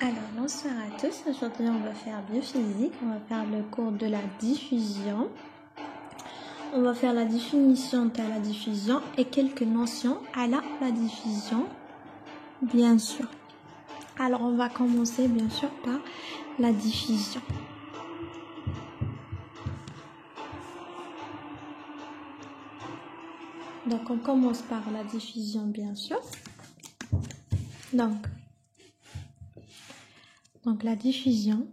Alors, bonsoir à tous. Aujourd'hui, on va faire biophysique. On va faire le cours de la diffusion. On va faire la définition de la diffusion et quelques notions à la diffusion, bien sûr. Alors, on va commencer, bien sûr, par la diffusion. Donc, on commence par la diffusion, bien sûr. Donc la diffusion.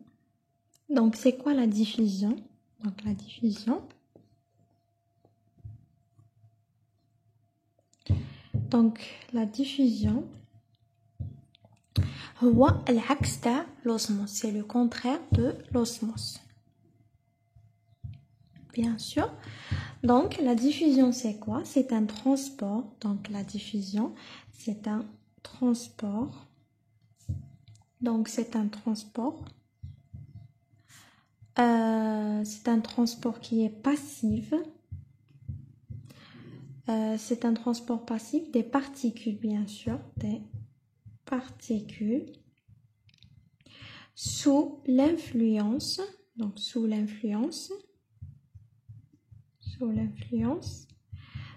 Donc, c'est quoi la diffusion? Donc, la diffusion. Donc, la diffusion, l'osmose, c'est le contraire de l'osmose. Bien sûr. Donc, la diffusion, c'est quoi? C'est un transport. Donc, la diffusion, c'est un transport. Donc, c'est un transport. C'est un transport qui est passif. C'est un transport passif des particules, bien sûr, des particules sous l'influence, donc sous l'influence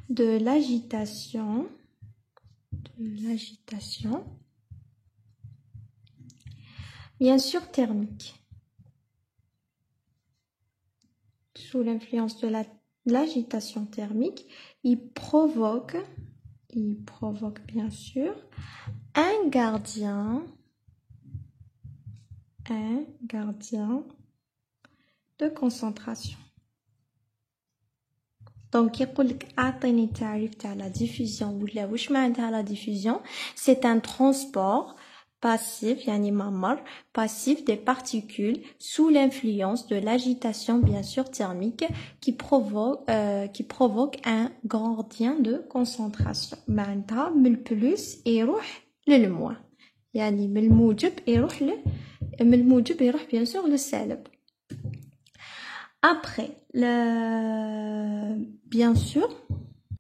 de l'agitation, bien sûr thermique. Sous l'influence de l'agitation thermique, il provoque bien sûr un gardien de concentration. Donc, la diffusion, la diffusion, c'est un transport passif, passif des particules sous l'influence de l'agitation, bien sûr, thermique, qui provoque un gradient de concentration. من البلس يروح للموان. يعني من الموجب يروح bien sûr le salib. Bien sûr,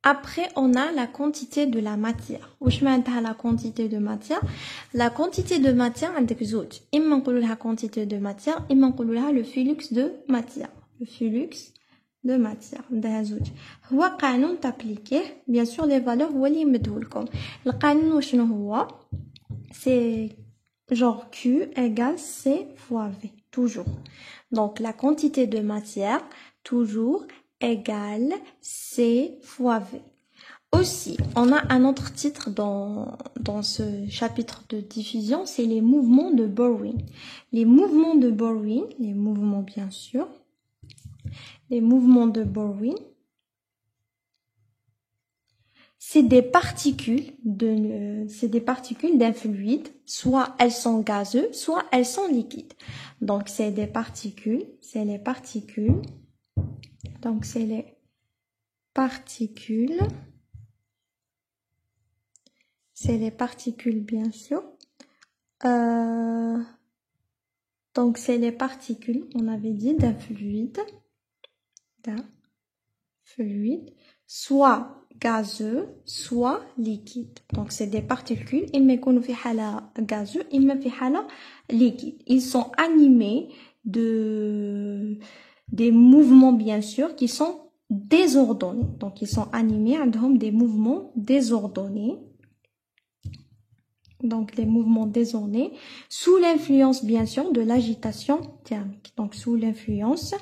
après on a la quantité de la matière. واش معناتها la quantité de matière? La quantité de matière عندك زوج. إما نقولوا لها quantité de matière, إما نقولوا لها le flux de matière. Le flux de matière عندها زوج. هو قانون تابليكيه bien sûr les valeurs هو اللي يمدهولكم. القانون وشنو هو؟ C'est genre Q égale C fois V, toujours. Donc, la quantité de matière, toujours, égale C fois V. Aussi, on a un autre titre dans ce chapitre de diffusion, c'est les mouvements de Borwein. Les mouvements de Borwein, bien sûr, les mouvements de Borwein, c'est des particules d'un fluide, soit elles sont gazeuses, soit elles sont liquides. Donc, c'est les particules, bien sûr. Donc, c'est les particules, on avait dit, d'un fluide, soit gazeux, soit liquide. Donc, c'est des particules, إما يكونوا في حالة gazeux, إما في حالة liquide. Ils sont animés des mouvements, bien sûr, qui sont désordonnés. Donc, ils sont animés عندهم des mouvements désordonnés. Donc, les mouvements désordonnés sous l'influence, bien sûr, de l'agitation thermique. Donc, sous l'influence,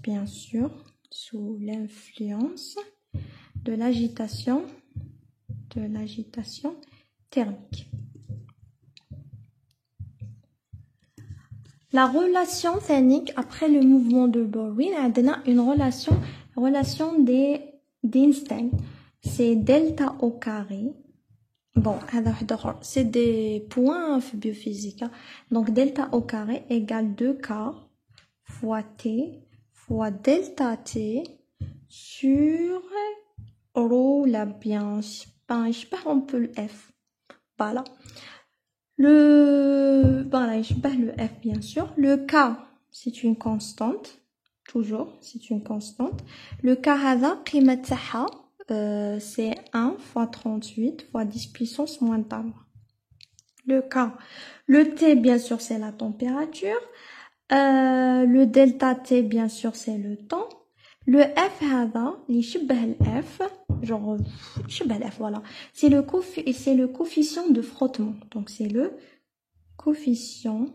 bien sûr, sous l'influence de l'agitation thermique. La relation thermique après le mouvement de Borwein a une relation d'Einstein. C'est delta au carré. Bon, c'est des points en biophysique. Donc, delta au carré égale 2K fois T fois delta T sur rho là bien, je pars un peu le F. Voilà. Je pars le F bien sûr. Le K, c'est une constante. Toujours, c'est une constante. Le K هذا قيمة تاعها c'est 1 fois 38 fois 10 puissance moins 3. le K. Le T, bien sûr, c'est la température. Le delta T, bien sûr, c'est le temps. Le F, li shibah le F, genre, shibah le F, voilà. C'est le coefficient de frottement. Donc, c'est le coefficient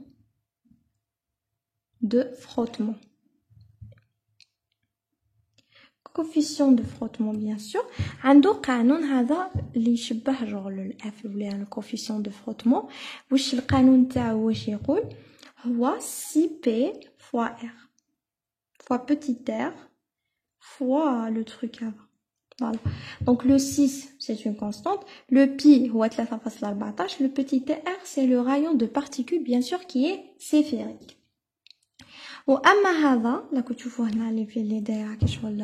de frottement. Coefficient de frottement, bien sûr. عندو قانون هذا اللي يشبه genre الF ولا le coefficient de frottement. واش القانون تاعو واش يقول؟ هو CP fois R fois petit r fois le truc avant. Voilà. Donc le 6, c'est une constante. Le pi, هو 3.14. Le petit r, c'est le rayon de particules, bien sûr, qui est sphérique. وأما هذا لا كتشوفوه هنا اللي دايره كشغل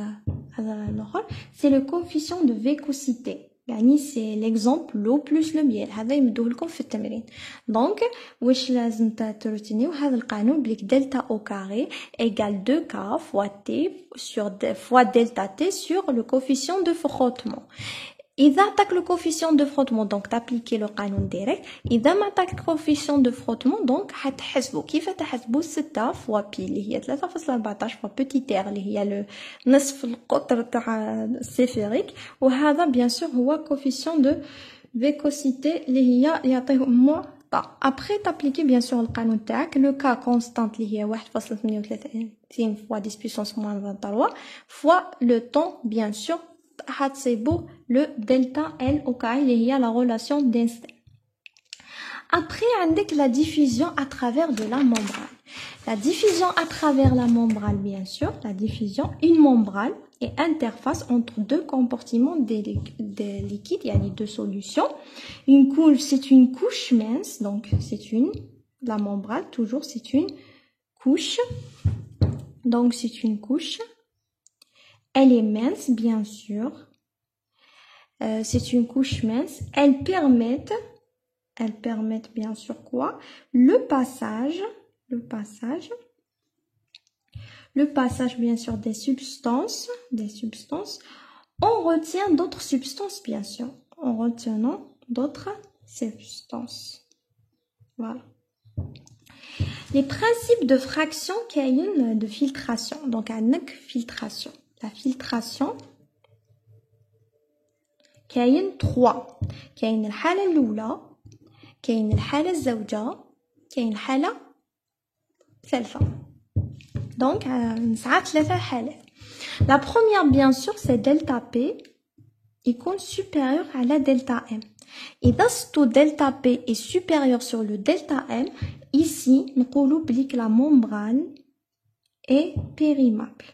هذا الآخر c'est le coefficient de vécocité يعني c'est l'exemple l'eau plus le miel هذا يمدوه لكم في التمرين دونك واش لازم ترتينيو هذا القانون بليك دلتا او كاري égale 2k fois t fois delta t sur le coefficient de frottement. إذا عطاك le coefficient de frottement donc t'appliquer le قانون direct. إذا ما عطاك coefficient de frottement donc حتحسبو كيف تحسبو 6 fois pi اللي هي 3.14 fois petit r اللي هي نصف القطر تاع السفيريك وهذا bien sûr هو coefficient de vécocité اللي هي يعطيه moins pas. Après t'appliquer bien sûr القانون تاعك le k constant اللي هي 1.38 fois 10 puissance moins 23 fois le temps bien sûr c'est beau le delta L au cas il y a la relation d'Einstein. Après avec la diffusion à travers de la membrane. La diffusion à travers la membrane bien sûr, la diffusion une membrane est interface entre deux compartiments des liquides, il y a les deux solutions. Une couche, c'est une couche mince donc c'est la membrane toujours c'est une couche. Donc c'est une couche. Elle est mince, bien sûr. C'est une couche mince. Elles permettent bien sûr quoi? Le passage, bien sûr, des substances. On retient d'autres substances, bien sûr. En retenant d'autres substances. Voilà. Les principes de fraction كاين de filtration. Donc, عندك filtration. La filtration كاين 3 كاين الحالة الأولى كاين الحالة الزوجة كاين الحالة ثالثة donc نسعى 3 حالات. La première bien sûr c'est delta P يكون supérieur à la delta M. إذا ستو delta P est supérieur sur le delta M ici نقولوا بليك la membrane est périmable.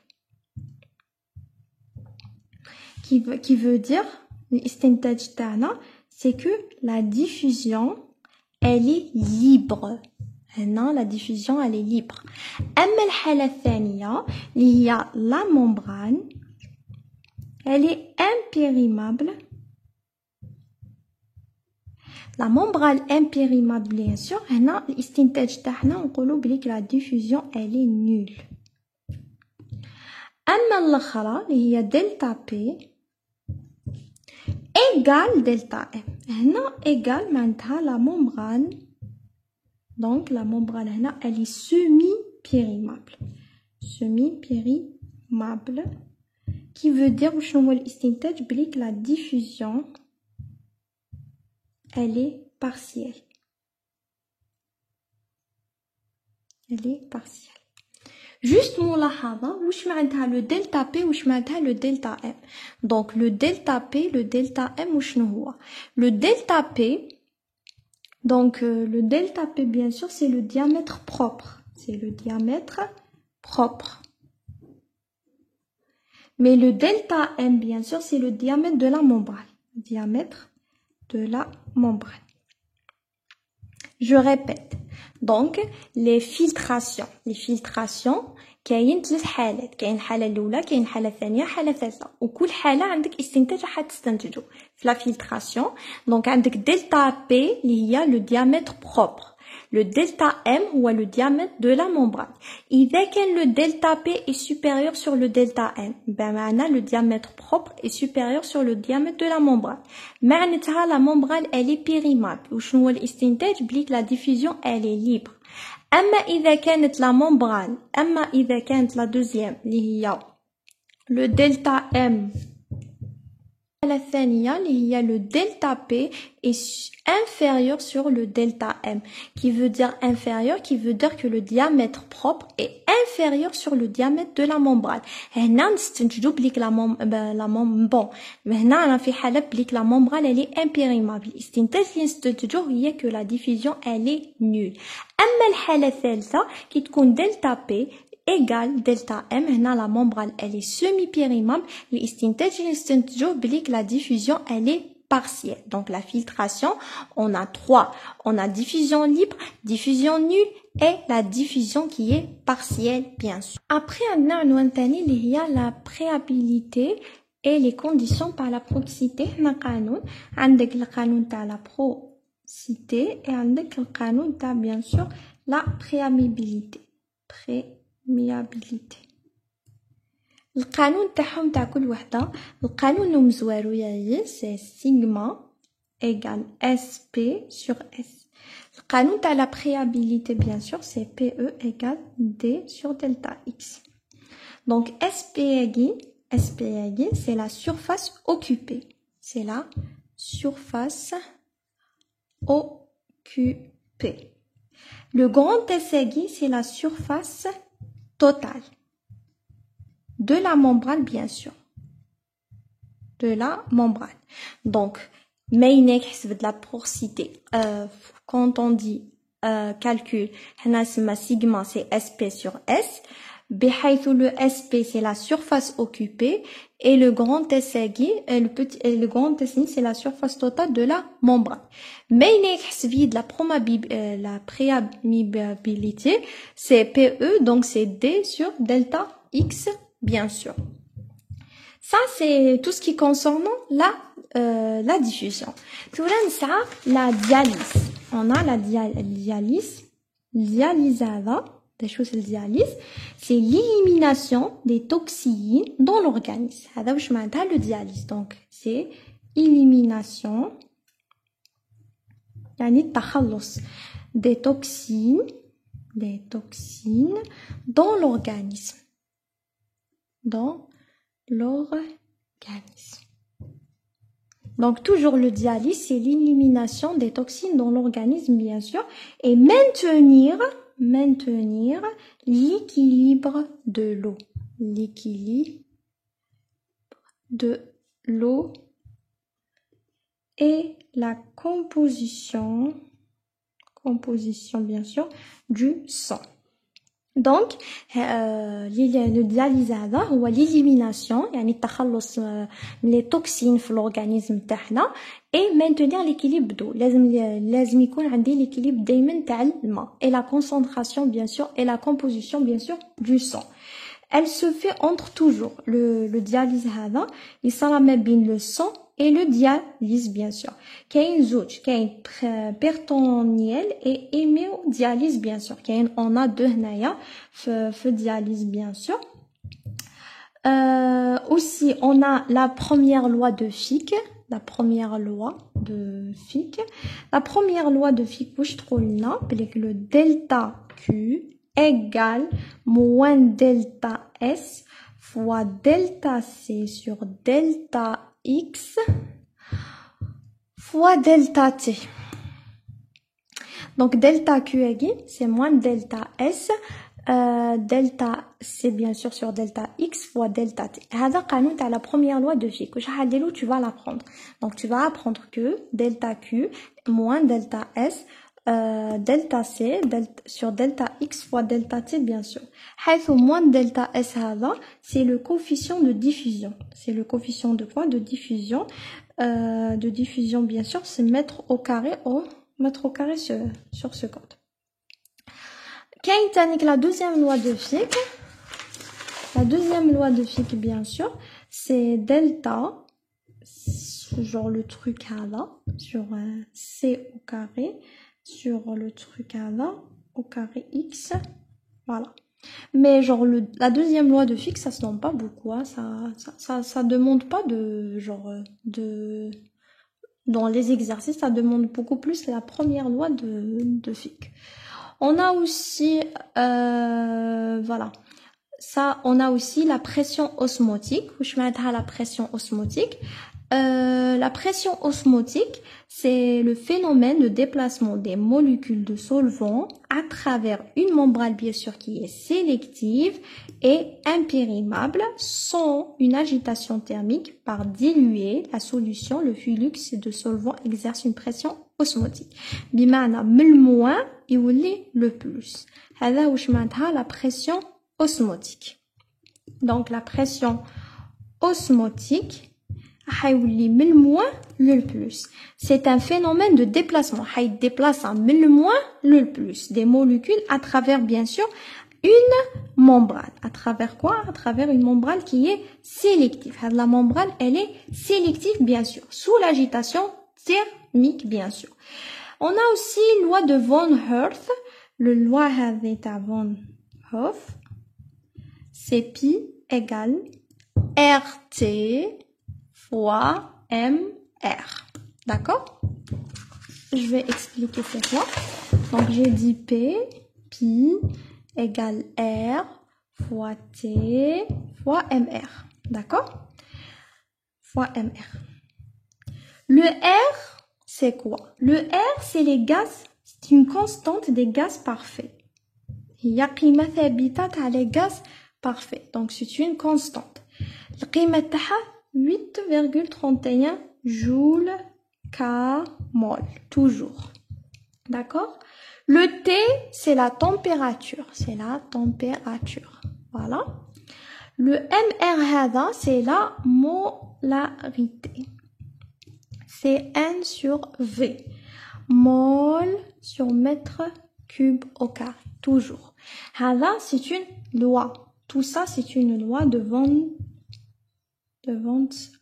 Qui veut dire الاستنتاج تاعنا c'est que la diffusion elle est libre. هنا la diffusion elle est libre. أما الحالة الثانية اللي هي la membrane elle est impérimable. La membrane impérimable bien sûr هنا الاستنتاج تاعنا نقولوا بليك la diffusion elle est nulle. أما الأخرى اللي هي delta P égale delta M. هنا égale معناتها la membrane. Donc la membrane هنا elle est semi-périmable. Semi-périmable. Qui veut dire وشنو هو الاستنتاج بليك la diffusion elle est partielle. Elle est partielle. Juste ملاحظة واش معناتها le delta P واش معناتها le delta M. Donc le delta P, le delta M وشنو هو؟ Le delta P donc le delta P bien sûr c'est le diamètre propre. C'est le diamètre propre. Mais le delta M bien sûr c'est le diamètre de la membrane. Diamètre de la membrane. Je répète. Donc les filtrations كاين 3 حالات. كاين الحالة الأولى كاين الحالة الثانية حالة ثالثة وكل حالة عندك استنتاج حتستنتجو في لا filtration. Donc عندك delta P اللي هي le diamètre propre. Le delta M ou le diamètre de la membrane. إذا كان le delta P est supérieur sur le delta M, ben معناه le diamètre propre est supérieur sur le diamètre de la membrane. معناتها la membrane elle est périmable. وشنو هو الاستنتاج؟ بليك la diffusion elle est libre. أما إذا كانت la membrane، أما إذا كانت la deuxième اللي هي le delta M، الثانية اللي هي le delta P est inférieur sur le delta M. Qui veut dire inférieur, qui veut dire que le diamètre propre est inférieur sur le diamètre de la membrane. هنا نستنتجو بليك bon هنا أنا في حالة بليك la membrane elle est impérimable. الاستنتاج اللي نستنتجوه هي que la diffusion elle est nulle. أما الحالة الثالثة كي تكون delta P égale delta M, هنا la membrane elle est semi-périmable. الاستنتاج اللي نستنتجوه بليك la diffusion elle est partielle. Donc la filtration, on a trois. On a diffusion libre, diffusion nulle et la diffusion qui est partielle, bien sûr. Après, on a un thani اللي هي la préhabilité et les conditions par la proximité. هنا قانون عندك القانون تاع la proximité et عندك القانون تاع bien sûr la préhabilité. القانون تاعهم تاع كل وحده، القانون مزوارو ياهي سي سيغما égale SP sur S. القانون تاع la préhabilité bien sûr c'est PE égale D sur delta X. Donc SP c'est la surface occupée. C'est la surface occupée. Le grand S c'est la surface totale de la membrane, bien sûr. De la membrane. Donc, de la porosité. Quand on dit calcul, sigma c'est SP sur S. Le SP c'est la surface occupée et le grand SAG, le grand SI c'est la surface totale de la membrane. Mais de la préhabilité c'est PE, donc c'est D sur delta X, bien sûr. Ça c'est tout ce qui concerne la diffusion. Ça, la dialyse. On a la dialyse. Des choses, c'est l'élimination des toxines dans l'organisme. Le dialyse. Donc, c'est élimination des toxines dans l'organisme. Donc, toujours le dialyse, c'est l'élimination des toxines dans l'organisme, bien sûr, et maintenir l'équilibre de l'eau. L'équilibre de l'eau et la composition bien sûr, du sang. Donc, le dialyse هو l'élimination يعني التخلص من les toxines في l'organisme تاعنا et maintenir l'équilibre d'eau. لازم يكون عندي l'équilibre دايما تاع الماء et la concentration bien sûr et la composition bien sûr du sang. Elle se fait entre toujours le dialyse هذا يصرى ما بين le sang et le dialyse bien sûr. كاين زوج كاين peritonéal et hémodialyse bien sûr. كاين on a deux هنايا في dialyse bien sûr. Aussi on a la première loi de Fick. La première loi de Fick واش تقول لنا بليك le delta Q égale moins delta S fois delta C sur delta X fois delta T. Donc delta Q c'est moins delta S, delta C bien sûr sur delta X fois delta T. هذا قانون تاع la première loi de Fick. واش حديرو tu vas l'apprendre. Donc tu vas apprendre que delta Q moins delta S delta C sur delta X fois delta T bien sûr. حيث moins delta S هذا c'est le coefficient de diffusion. C'est le coefficient de quoi? De diffusion. De diffusion bien sûr c'est mètre au carré sur ce code. كاين la deuxième loi de Fick. La deuxième loi de Fick bien sûr c'est delta, genre le truc là sur C au carré sur le truc là, au carré x, voilà. Mais genre la deuxième loi de Fick, ça se demande pas beaucoup, hein. Ça demande pas de genre de dans les exercices, ça demande beaucoup plus la première loi de Fick. On a aussi voilà. Ça, on a aussi la pression osmotique. Je vais mettre la pression osmotique. La pression osmotique, c'est le phénomène de déplacement des molécules de solvant à travers une membrane, bien sûr, qui est sélective et impérimable sans une agitation thermique par diluer la solution. Le flux de solvant exerce une pression osmotique. بمعنى من الموان يولي le plus. هذا واش معناتها la pression osmotique. Donc la pression osmotique حيولي من le moins le plus. C'est un phénomène de déplacement. حي déplace من le moins le plus des molécules à travers bien sûr une membrane. À travers quoi? À travers une membrane qui est sélective. La membrane, elle est sélective bien sûr, sous l'agitation thermique bien sûr. On a aussi loi de Von Hertz. Le loi de Von Hertz, c'est pi égale RT fois MR. D'accord? Je vais expliquer cette loi. Donc, j'ai dit pi égale R fois T fois MR. D'accord? Fois MR. Le R, c'est quoi? Le R, c'est les gaz, c'est une constante des gaz parfaits. Il y a قيمة ثابتة على les gaz parfaits. Donc, c'est une constante. القيمة تاعها 8,31 joules K mol. Toujours. D'accord? Le T, c'est la température. C'est la température. Voilà. Le MR, c'est la molarité. C'est N sur V. Mol sur mètre cube au carré. Toujours. Là, c'est une loi. Tout ça, c'est une loi de Von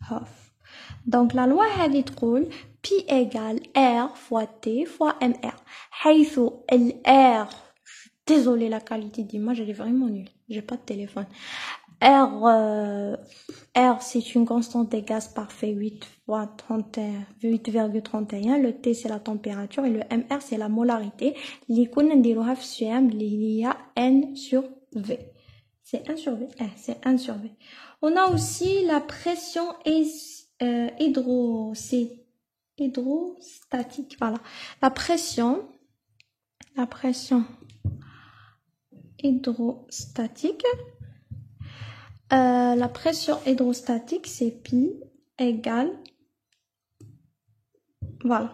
Hoff. Donc, la loi هذه تقول P égale R fois T fois MR. حيث ال R, désolé la qualité d'image, elle est vraiment nulle. J'ai pas de téléphone. R, c'est une constante des gaz parfait 8,31. Le T, c'est la température. Et le MR, c'est la molarité. اللي كنا نديروها في السيام اللي هي N sur V. C'est 1 sur V. C'est 1 sur V. On a aussi la pression hydrostatique. Voilà. La pression hydrostatique. La pression hydrostatique, c'est pi égale. Voilà.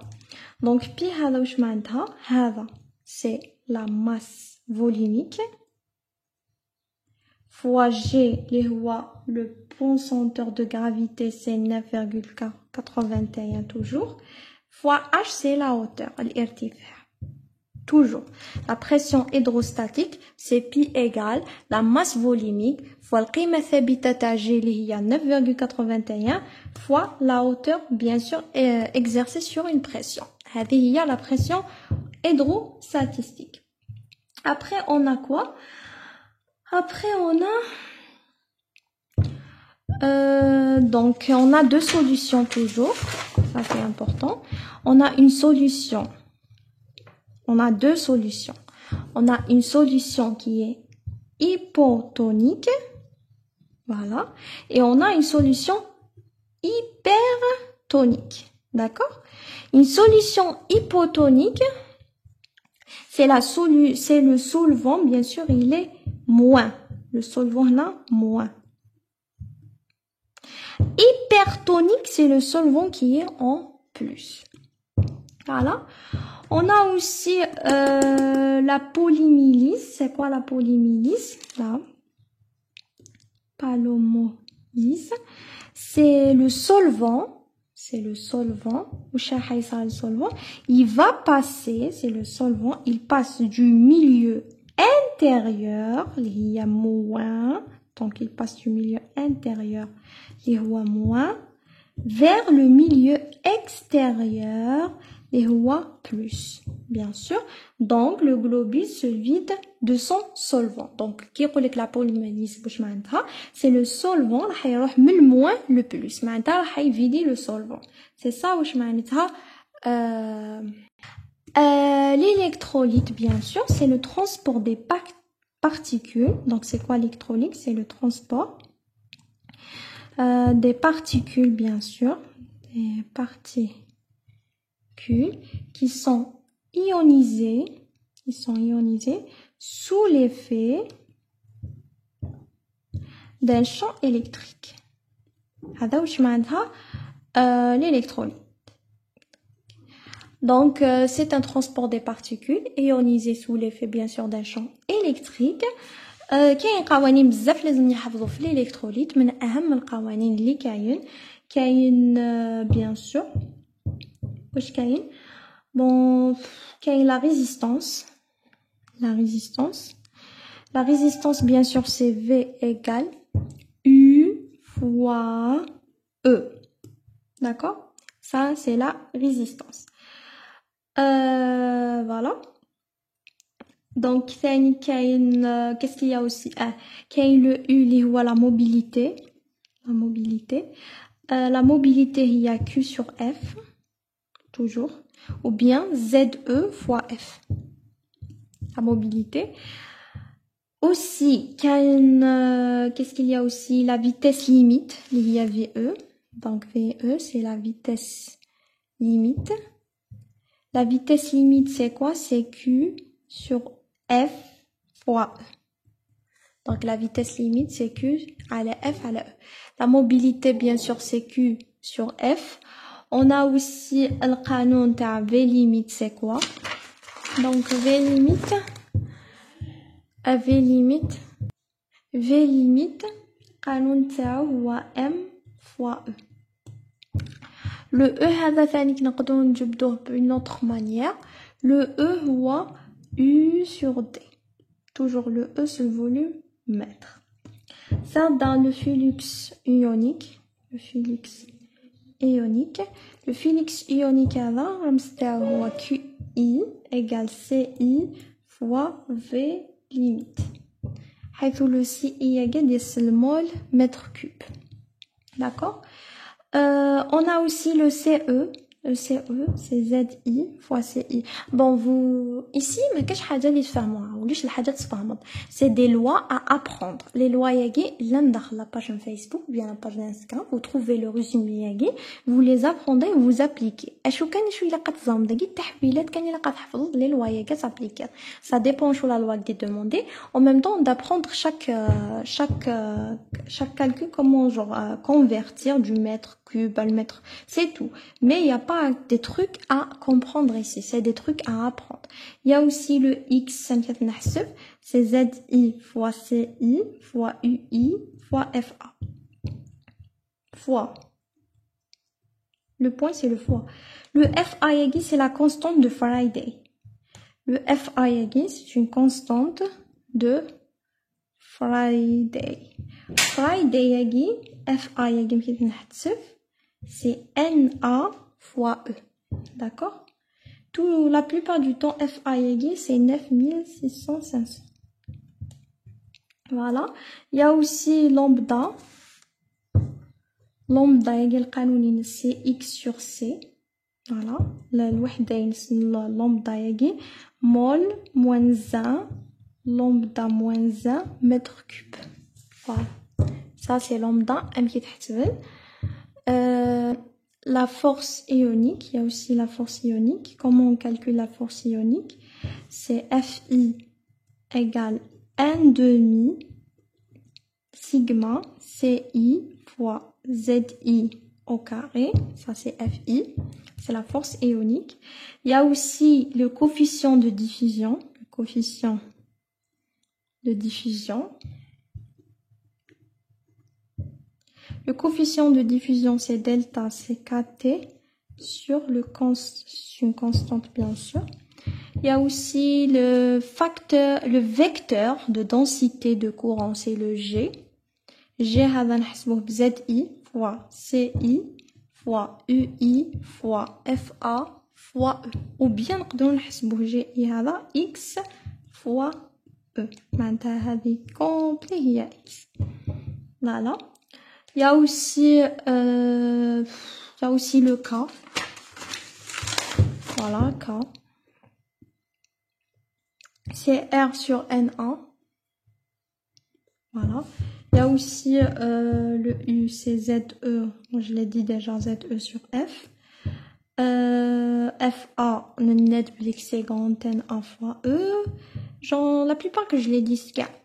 Donc, pi, c'est la masse volumique. Fois G, le pourcentage de gravité, c'est 9,81 toujours. Fois H, c'est la hauteur, l'irtifa. Toujours. La pression hydrostatique, c'est pi égale la masse volumique fois le قيمة ثابتة تاع G اللي هي 9,81 fois la hauteur, bien sûr, exercée sur une pression. هذه هي la pression hydrostatique. Après, on a quoi? Après, on a donc on a deux solutions toujours. Ça c'est important. On a une solution. On a deux solutions. On a une solution qui est hypotonique. Voilà. Et on a une solution hypertonique. D'accord? Une solution hypotonique, c'est le solvant, bien sûr, il est moins. Le solvant là, moins. Hypertonique, c'est le solvant qui est en plus. Voilà. On a aussi la polymylise. C'est quoi la polymylise? Là. Palomolyse. C'est le solvant. C'est le solvant. Le solvant. Il va passer, c'est le solvant, il passe du milieu intérieur, il y a moins, donc il passe du milieu intérieur, il y a moins, vers le milieu extérieur, et هو plus, bien sûr. Donc, le globule se vide de son solvant. Donc, qui يقول لك la polymérise واش معناتها c'est le solvant راح يروح من moins le plus معناتها راح يفيدي le solvant. C'est ça واش معناتها l'électrolyte, bien sûr, c'est le transport des particules. Donc, c'est quoi l'électrolyte? C'est le transport des particules, bien sûr, des particules qui sont ionisées sous l'effet d'un champ électrique. هذا واش معناتها l'électrolyte. Donc, c'est un transport des particules ionisées sous l'effet, bien sûr, d'un champ électrique. كاين قوانين بزاف لازم يحفظوا في الإلكتروليت. من أهم القوانين اللي كاين bien sûr واش كاين bon كاين la résistance bien sûr c'est V égale U fois E, d'accord, ça c'est la résistance. Voilà. Donc, qu'est-ce qu'il y a aussi? Qu'il y a le U, la mobilité. La mobilité, il y a Q sur F, toujours. Ou bien ZE fois F. La mobilité. Aussi, qu'est-ce qu'il y a aussi? La vitesse limite, il y a VE. Donc, VE, c'est la vitesse limite. La vitesse limite, c'est quoi? C'est Q sur F fois E. Donc, la vitesse limite, c'est Q à la F à la E. La mobilité, bien sûr, c'est Q sur F. On a aussi le canon de V limite, c'est quoi? Donc, V limite, canon de M fois E. Le E هذا ثاني نقدروا نجبدوه d'une autre manière. Le E هو U sur D. Toujours le E sur le volume mètre. Ça dans le flux ionique. Le flux ionique هذا رمزتاعو هو QI égale CI fois V limite. حيث le CI يقعد يسمول mètre cube. D'accord? On a aussi le CE. Le CE, c'est ZI fois CI. Bon, vous, ici, mais qu'est-ce que je c'est des lois à apprendre. Les lois yagi, la page Facebook, bien la page Instagram, vous trouvez le résumé yagi, vous les apprenez, vous appliquez. Les lois yagi s'appliquent. Ça dépend de la loi qui est demandée. En même temps, d'apprendre chaque calcul, comment genre convertir du mètre cube à le mètre. C'est tout. Mais il n'y a pas des trucs à comprendre ici, c'est des trucs à apprendre. Il y a aussi le X, c'est ZI fois CI fois UI fois FA. Fois. Le point, c'est le fois. Le FA, c'est la constante de Faraday. Le FA, c'est une constante de Faraday. Faraday, FA, c'est NA fois E. D'accord? La plupart du temps, FA c'est 9600. Voilà. Il y a aussi lambda. Lambda c'est X sur C. Voilà. Lambda mol moins 1. Lambda moins 1 mètre cube. Voilà. Ça, c'est lambda. La force ionique, il y a aussi la force ionique. Comment on calcule la force ionique? C'est Fi égale 1/2 sigma Ci fois Zi au carré. Ça, c'est Fi. C'est la force ionique. Il y a aussi le coefficient de diffusion. Le coefficient de diffusion. Le coefficient de diffusion, c'est delta, c'est KT sur une constante, bien sûr. Il y a aussi le vecteur de densité de courant, c'est le G. G, ZI fois CI fois UI fois FA fois E. Ou bien نقدروا نحسبوه GI هذا X fois E. معناتها هذه complet هي X. Voilà. Il y a aussi le K. Voilà, K. C'est R sur NA. Voilà. Il y a aussi le U, c'est ZE. Je l'ai dit déjà, ZE sur F. FA, le net c'est antenne A fois E. Genre, la plupart que je l'ai dit,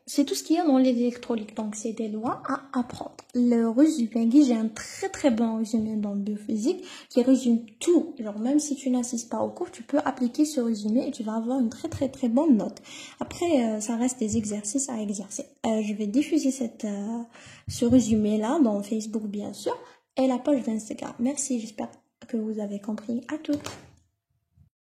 c'est tout ce qu'il y a dans les électrolytes. Donc, c'est des lois à apprendre. Le résumé, j'ai un très très bon résumé dans le biophysique qui résume tout. Genre, même si tu n'assistes pas au cours, tu peux appliquer ce résumé et tu vas avoir une très très très bonne note. Après, ça reste des exercices à exercer. Je vais diffuser ce résumé-là dans Facebook, bien sûr, et la page d'Instagram. Merci, j'espère que vous avez compris. À toutes.